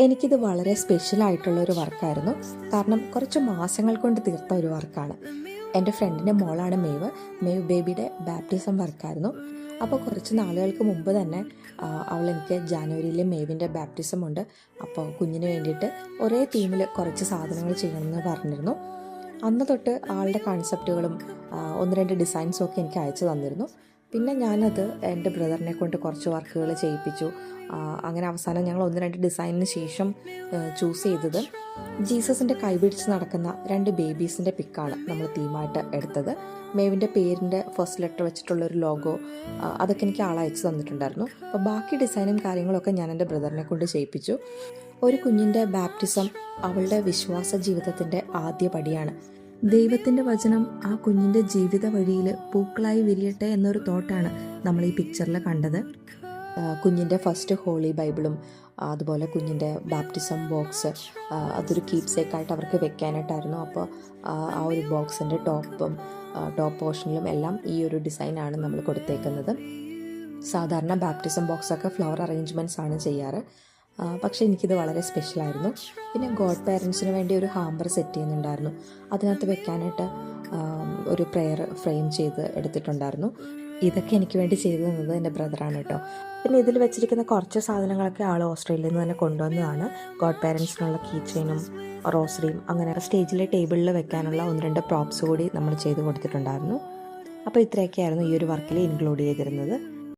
എനിക്കിത് വളരെ സ്പെഷ്യലായിട്ടുള്ളൊരു വർക്കായിരുന്നു. കാരണം കുറച്ച് മാസങ്ങൾ കൊണ്ട് തീർത്ത ഒരു വർക്കാണ്. എൻ്റെ ഫ്രണ്ടിൻ്റെ മോളാണ് മേവ്. മേവ് ബേബിയുടെ ബാപ്റ്റിസം വർക്കായിരുന്നു. അപ്പോൾ കുറച്ച് നാളുകൾക്ക് മുമ്പ് തന്നെ അവൾ എനിക്ക് ജാനുവരിയിൽ മേവിൻ്റെ ബാപ്റ്റിസം ഉണ്ട്, അപ്പോൾ കുഞ്ഞിന് വേണ്ടിയിട്ട് ഒരേ തീമിൽ കുറച്ച് സാധനങ്ങൾ ചെയ്യണമെന്ന് പറഞ്ഞിരുന്നു. അന്ന് തൊട്ട് ആളുടെ കൺസെപ്റ്റുകളും ഒന്ന് രണ്ട് ഡിസൈൻസും ഒക്കെ എനിക്ക് അയച്ചു തന്നിരുന്നു. പിന്നെ ഞാനത് എൻ്റെ ബ്രദറിനെ കൊണ്ട് കുറച്ച് വർക്കുകൾ ചെയ്യിപ്പിച്ചു. അങ്ങനെ അവസാനം ഞങ്ങൾ ഒന്ന് രണ്ട് ഡിസൈനിന് ശേഷം ചൂസ് ചെയ്തത് ജീസസിൻ്റെ കൈപിടിച്ച് നടക്കുന്ന രണ്ട് ബേബീസിൻ്റെ പിക്കാണ് നമ്മൾ തീമായിട്ട് എടുത്തത്. മേവിൻ്റെ പേരിൻ്റെ ഫസ്റ്റ് ലെറ്റർ വെച്ചിട്ടുള്ളൊരു ലോഗോ, അതൊക്കെ എനിക്ക് ആളയച്ചു തന്നിട്ടുണ്ടായിരുന്നു. അപ്പോൾ ബാക്കി ഡിസൈനും കാര്യങ്ങളൊക്കെ ഞാൻ എൻ്റെ ബ്രദറിനെ കൊണ്ട് ചെയ്യിപ്പിച്ചു. ഒരു കുഞ്ഞിൻ്റെ ബാപ്റ്റിസം അവളുടെ വിശ്വാസ ജീവിതത്തിൻ്റെ ആദ്യ പടിയാണ്. ദൈവത്തിൻ്റെ വചനം ആ കുഞ്ഞിൻ്റെ ജീവിത വഴിയിൽ പൂക്കളായി വിരിയട്ടെ എന്നൊരു തോട്ടാണ് നമ്മൾ ഈ പിക്ചറിൽ കണ്ടത്. കുഞ്ഞിൻ്റെ ഫസ്റ്റ് ഹോളി ബൈബിളും അതുപോലെ കുഞ്ഞിൻ്റെ ബാപ്റ്റിസം ബോക്സ്, അതൊരു കീപ്സേക്കായിട്ട് അവർക്ക് വെക്കാനായിട്ടായിരുന്നു. അപ്പോൾ ആ ഒരു ബോക്സിൻ്റെ ടോപ്പ് പോർഷനിലും എല്ലാം ഈ ഒരു ഡിസൈനാണ് നമ്മൾ കൊടുത്തേക്കുന്നത്. സാധാരണ ബാപ്റ്റിസം ബോക്സൊക്കെ ഫ്ലവർ അറേഞ്ച്മെൻറ്റ്സ് ആണ് ചെയ്യാറ്, പക്ഷേ എനിക്കിത് വളരെ സ്പെഷ്യലായിരുന്നു. പിന്നെ ഗോഡ് പേരൻസിന് വേണ്ടി ഒരു ഹാമ്പർ സെറ്റ് ചെയ്യുന്നുണ്ടായിരുന്നു. അതിനകത്ത് വെക്കാനായിട്ട് ഒരു പ്രെയർ ഫ്രെയിം ചെയ്ത് എടുത്തിട്ടുണ്ടായിരുന്നു. ഇതൊക്കെ എനിക്ക് വേണ്ടി ചെയ്തു തന്നത് എൻ്റെ ബ്രദറാണ് കേട്ടോ. പിന്നെ ഇതിൽ വെച്ചിരിക്കുന്ന കുറച്ച് സാധനങ്ങളൊക്കെ ആൾ ഓസ്ട്രേലിയയിൽ നിന്ന് തന്നെ കൊണ്ടുവന്നതാണ്. ഗോഡ് പേരൻസിനുള്ള കീ ചെയിനും റോസറിയും അങ്ങനെ സ്റ്റേജിലെ ടേബിളിൽ വെക്കാനുള്ള ഒന്ന് രണ്ട് പ്രോപ്സ് കൂടി നമ്മൾ ചെയ്ത് കൊടുത്തിട്ടുണ്ടായിരുന്നു. അപ്പോൾ ഇത്രയൊക്കെയായിരുന്നു ഈ ഒരു വർക്കിൽ ഇൻക്ലൂഡ് ചെയ്തിരുന്നത്.